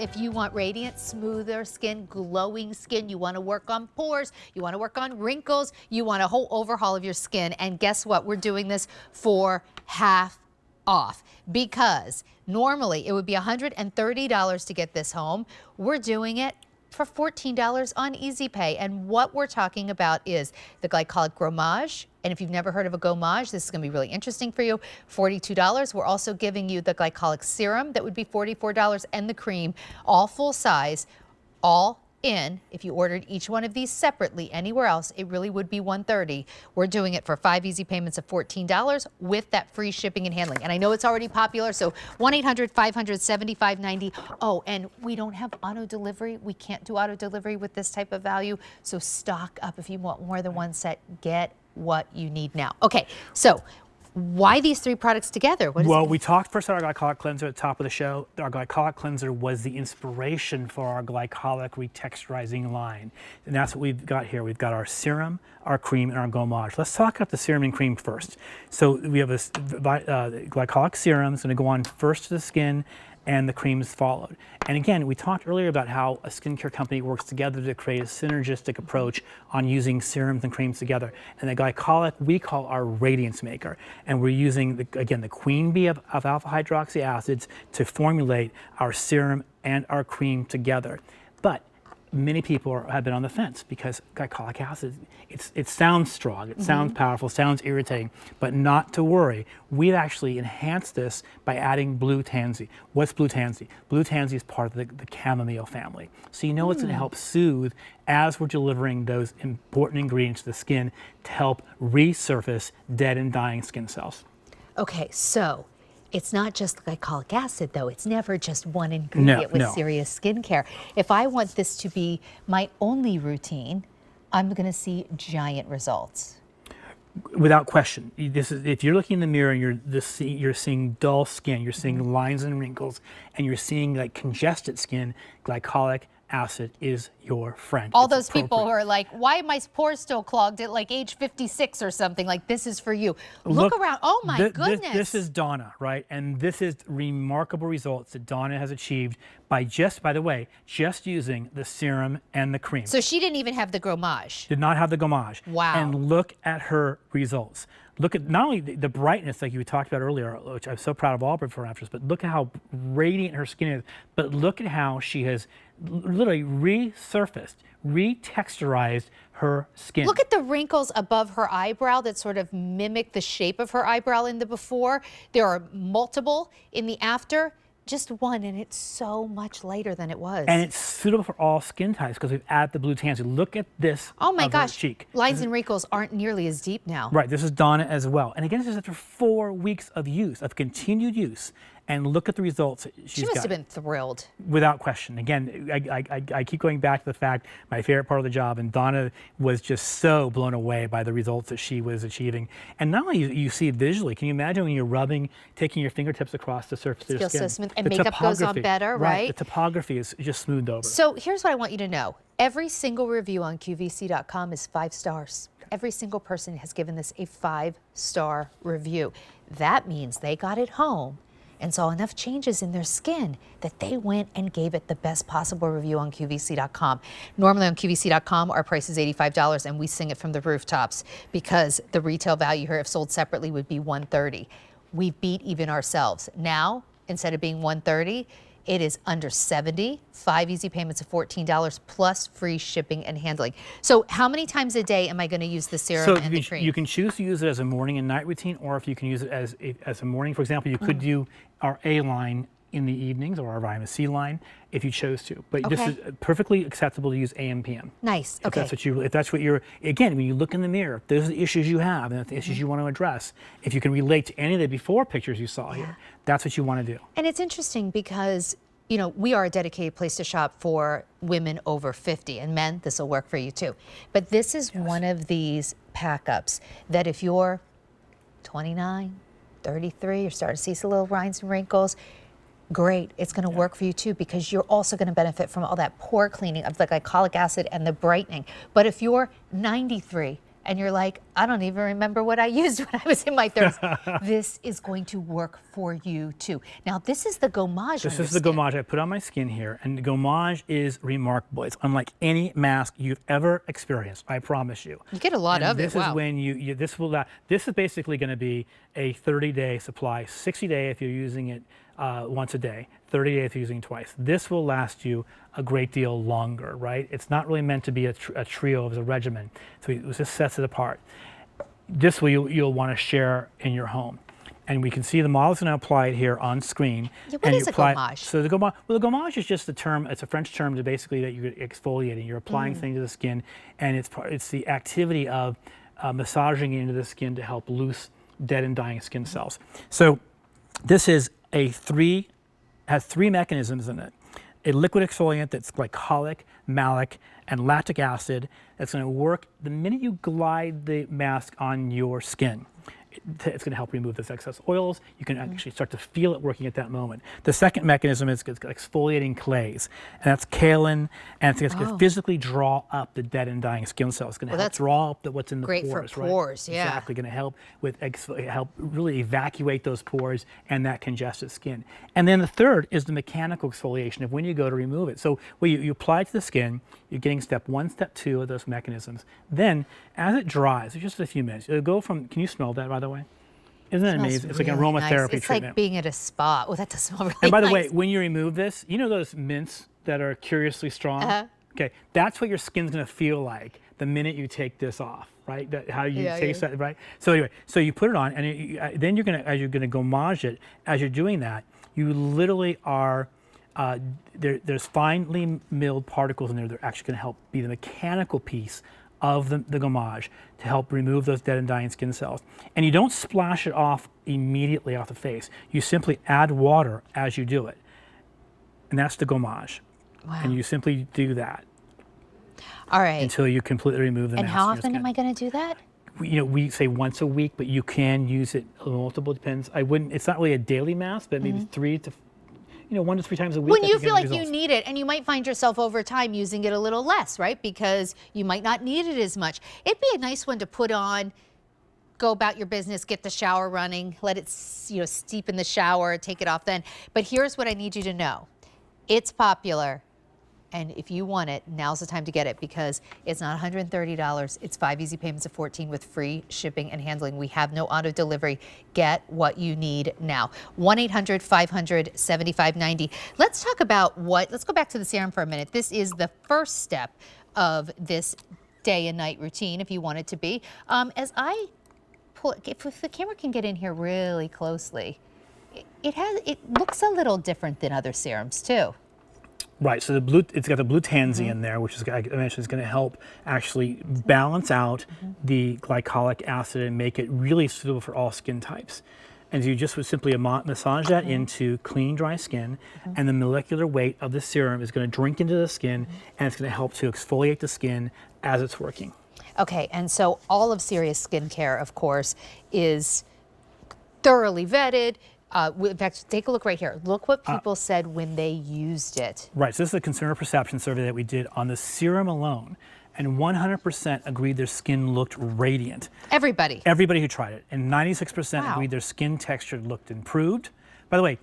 if you want radiant, smoother skin, glowing skin, you want to work on pores, you want to work on wrinkles, you want a whole overhaul of your skin. And guess what? We're doing this for half off, because normally it would be $130 to get this home. We're doing it for $14 on Easy Pay. And what we're talking about is the Glycolic Gommage. And if you've never heard of a Gommage, this is going to be really interesting for you. $42. We're also giving you the Glycolic Serum. That would be $44. And the cream, all full size, all in. If you ordered each one of these separately anywhere else, it really would be $130. We're doing it for 5 easy payments of $14 with that free shipping and handling. And I know it's already popular, so 1-800-500-7590. Oh, and we don't have auto delivery. We can't do auto delivery with this type of value. So stock up. If you want more than one set, get what you need now. Okay, so why these 3 products together? Well, we talked first about our Glycolic Cleanser at the top of the show. Our Glycolic Cleanser was the inspiration for our Glycolic Retexturizing line. And that's what we've got here. We've got our serum, our cream, and our Gommage. Let's talk about the serum and cream first. So we have a Glycolic Serum. It's going to go on first to the skin, and the cream is followed. And again, we talked earlier about how a skincare company works together to create a synergistic approach on using serums and creams together. And the Glycolic we call our radiance maker. And we're using, again, the queen bee of alpha hydroxy acids to formulate our serum and our cream together. But many people have been on the fence because glycolic acid, it sounds strong, it sounds powerful, sounds irritating, but not to worry. We've actually enhanced this by adding blue tansy. What's blue tansy? Blue tansy is part of the chamomile family. So you know it's going to help soothe as we're delivering those important ingredients to the skin to help resurface dead and dying skin cells. Okay, so it's not just glycolic acid, though. It's never just one ingredient with Serious Skincare. If I want this to be my only routine, I'm going to see giant results. Without question. This is, if you're looking in the mirror and you're seeing dull skin, you're seeing lines and wrinkles, and you're seeing like congested skin, glycolic acid is your friend. All those people who are like, why are my pores still clogged at like age 56 or something? Like, this is for you. Look around. Oh my goodness. This is Donna, right? And this is remarkable results that Donna has achieved by by the way, just using the serum and the cream. So she didn't even have the Gommage. Did not have the Gommage. Wow. And look at her results. Look at not only the brightness like you talked about earlier, which I'm so proud of all before and afters, but look at how radiant her skin is. But look at how she has literally resurfaced, retexturized her skin. Look at the wrinkles above her eyebrow that sort of mimic the shape of her eyebrow in the before. There are multiple in the after. Just one, and it's so much lighter than it was. And it's suitable for all skin types because we've added the blue tansy. Look at this. Oh my gosh, cheek. Lines and wrinkles aren't nearly as deep now. Right, this is Donna as well. And again, this is after 4 weeks of use, of continued use. And look at the results she's got. She must have been thrilled. Without question. Again, I keep going back to the fact, my favorite part of the job, and Donna was just so blown away by the results that she was achieving. And not only you see it visually, can you imagine when you're rubbing, taking your fingertips across the surface of your skin? So smooth, and makeup goes on better, right? The topography is just smoothed over. So here's what I want you to know. Every single review on QVC.com is 5 stars. Every single person has given this a 5-star review. That means they got it home and saw enough changes in their skin that they went and gave it the best possible review on QVC.com. Normally on QVC.com, our price is $85, and we sing it from the rooftops because the retail value here, if sold separately, would be $130. We beat even ourselves. Now, instead of being $130, it is under $70, 5 easy payments of $14 plus free shipping and handling. So how many times a day am I going to use the serum and the cream? You can choose to use it as a morning and night routine, or if you can use it as a morning. For example, you could do our A line in the evenings or our vitamin C line if you chose to. But this is perfectly acceptable to use AM, PM. Nice. If that's what you're, again, when you look in the mirror, if those are the issues you have and the issues you want to address, if you can relate to any of the before pictures you saw here, that's what you want to do. And it's interesting because, you know, we are a dedicated place to shop for women over 50, and men, this will work for you too. But this is one of these pack-ups that if you're 29, 33, you're starting to see some little lines and wrinkles, great, it's going to work for you too, because you're also going to benefit from all that pore cleaning of the glycolic acid and the brightening. But if you're 93, and you're like, I don't even remember what I used when I was in my 30s. This is going to work for you too. Now, this is the Gommage. This is the Gommage I put on my skin here, and the Gommage is remarkable. It's unlike any mask you've ever experienced, I promise you. You get a lot of it, This is when this is basically going to be a 30-day supply, 60-day if you're using it once a day, 30 days if you're using it twice. This will last you a great deal longer, right? It's not really meant to be a trio as a regimen, so it just sets it apart. This you'll want to share in your home. And we can see the model's going to apply it here on screen. Yeah, what is a Gommage? So the Gommage, well, the Gommage is just a term. It's a French term to basically that you're exfoliating. You're applying things to the skin, and it's the activity of massaging into the skin to help loose dead and dying skin cells. So this is has three mechanisms in it. A liquid exfoliant that's glycolic, malic, and lactic acid that's going to work the minute you glide the mask on your skin. It's going to help remove those excess oils. You can actually start to feel it working at that moment. The second mechanism is exfoliating clays, and that's kaolin, and it's going to physically draw up the dead and dying skin cells. It's going to help draw up what's in the pores. Great for pores, right? yeah. Exactly, going to help with help really evacuate those pores and that congested skin. And then the third is the mechanical exfoliation of when you go to remove it. So when you apply it to the skin, you're getting step 1, step 2 of those mechanisms. Then, as it dries, it's just a few minutes. It'll go from, can you smell that, by the way? Isn't that amazing? It's like an aromatherapy treatment. It's like being at a spa. Oh, that does smell really nice. And by the way, when you remove this, you know those mints that are curiously strong? Okay, that's what your skin's going to feel like the minute you take this off, right? How you taste that, right? So anyway, so you put it on, and then you're going to Gommage it. As you're doing that, you literally are. There's finely milled particles in there that are actually going to help be the mechanical piece of the Gommage to help remove those dead and dying skin cells. And you don't splash it off immediately off the face. You simply add water as you do it. And that's the Gommage. Wow. And you simply do that. All right. Until you completely remove the mask. And how from your often skin. am I going to do that? We say once a week, but you can use it multiple, depends. It's not really a daily mask, but maybe 1 to 3 times a week. When you feel like you need it, and you might find yourself over time using it a little less, right? Because you might not need it as much. It'd be a nice one to put on, go about your business, get the shower running, let it steep in the shower, take it off then. But here's what I need you to know. It's popular. And if you want it, now's the time to get it because it's not $130. It's 5 easy payments of $14 with free shipping and handling. We have no auto delivery. Get what you need now. 1-800-500-7590. Let's talk about let's go back to the serum for a minute. This is the first step of this day and night routine, if you want it to be. As I pull, if the camera can get in here really closely, it looks a little different than other serums too. Right, so it's got the blue tansy in there, which is, I mentioned, is going to help actually balance out the glycolic acid and make it really suitable for all skin types. And you just would simply massage that into clean, dry skin, and the molecular weight of the serum is going to drink into the skin, and it's going to help to exfoliate the skin as it's working. Okay, and so all of Serious Skincare, of course, is thoroughly vetted. In fact, take a look right here. Look what people said when they used it. Right, so this is a consumer perception survey that we did on the serum alone, and 100% agreed their skin looked radiant. Everybody? Everybody who tried it, and 96% agreed their skin texture looked improved. By the way,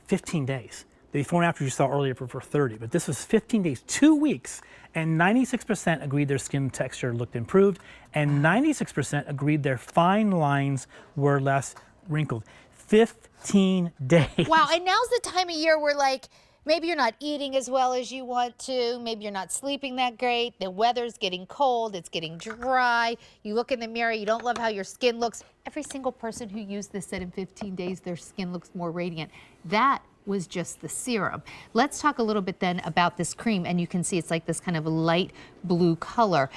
15 days. The before and after you saw earlier for 30, but this was 15 days, 2 weeks, and 96% agreed their skin texture looked improved, and 96% agreed their fine lines were less wrinkled. 15 days. Wow, and now's the time of year where maybe you're not eating as well as you want to, maybe you're not sleeping that great, the weather's getting cold, it's getting dry, you look in the mirror, you don't love how your skin looks. Every single person who used this said in 15 days their skin looks more radiant. That was just the serum. Let's talk a little bit then about this cream, and you can see it's like this kind of light blue color.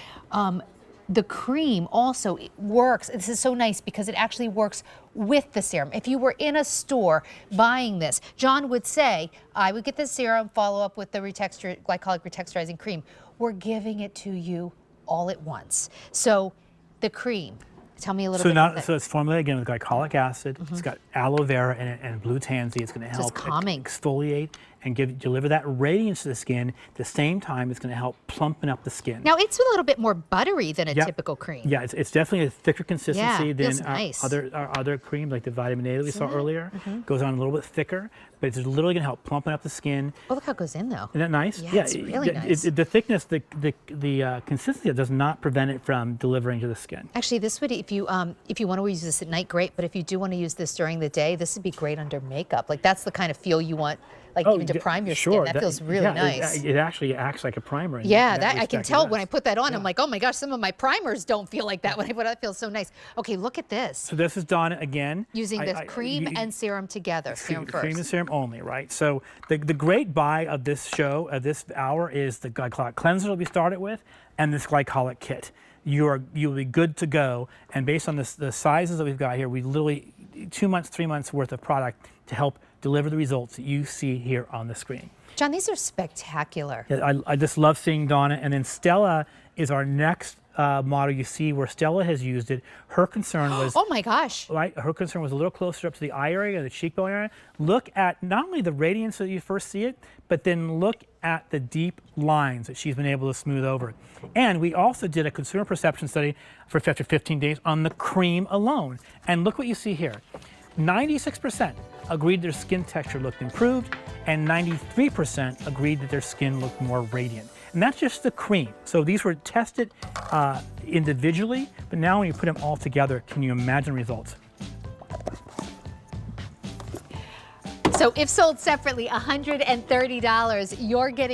The cream also works. This is so nice because it actually works with the serum. If you were in a store buying this, John would say, I would get the serum, follow up with the Glycolic Retexturizing Cream. We're giving it to you all at once. So the cream, tell me a little bit about it. So it's formulated again with glycolic acid. It's got aloe vera in it and blue tansy. It's going to help calming. exfoliate and deliver that radiance to the skin. At the same time, it's going to help plumpen up the skin. Now it's a little bit more buttery than a Yep. typical cream. Yeah, it's definitely a thicker consistency Yeah, than feels nice. our other cream, like the vitamin A that we saw earlier. Goes on a little bit thicker, but it's literally going to help plumpen up the skin. Oh, look how it goes in though. Isn't that nice? Yeah, it's really nice. The thickness, the consistency does not prevent it from delivering to the skin. Actually, this would, if you want to use this at night, great. But if you do want to use this during the day, this would be great under makeup. Like that's the kind of feel you want, like even to prime your skin. That feels really nice. It actually acts like a primer. Yeah, that I can tell when I put that on. I'm like, oh my gosh, some of my primers don't feel like that when I put it on. It feels so nice. Okay, look at this. So this is Donna again. Using the cream and serum together. Serum first. Cream and serum only, right? So the great buy of this show, of this hour, is the Glycolic cleanser that we started with, and this Glycolic kit. You'll be good to go. And based on the sizes that we've got here, we literally 2 months, 3 months worth of product to help deliver the results that you see here on the screen. John, these are spectacular. Yeah, I just love seeing Donna. And then Stella is our next model you see where Stella has used it. Her concern was, oh my gosh. Right, her concern was a little closer up to the eye area, the cheekbone area. Look at not only the radiance that you first see it, but then look at the deep lines that she's been able to smooth over. And we also did a consumer perception study for after 15 days on the cream alone. And look what you see here. 96% agreed their skin texture looked improved, and 93% agreed that their skin looked more radiant. And that's just the cream. So these were tested individually, but now when you put them all together, can you imagine results? So if sold separately, $130, you're getting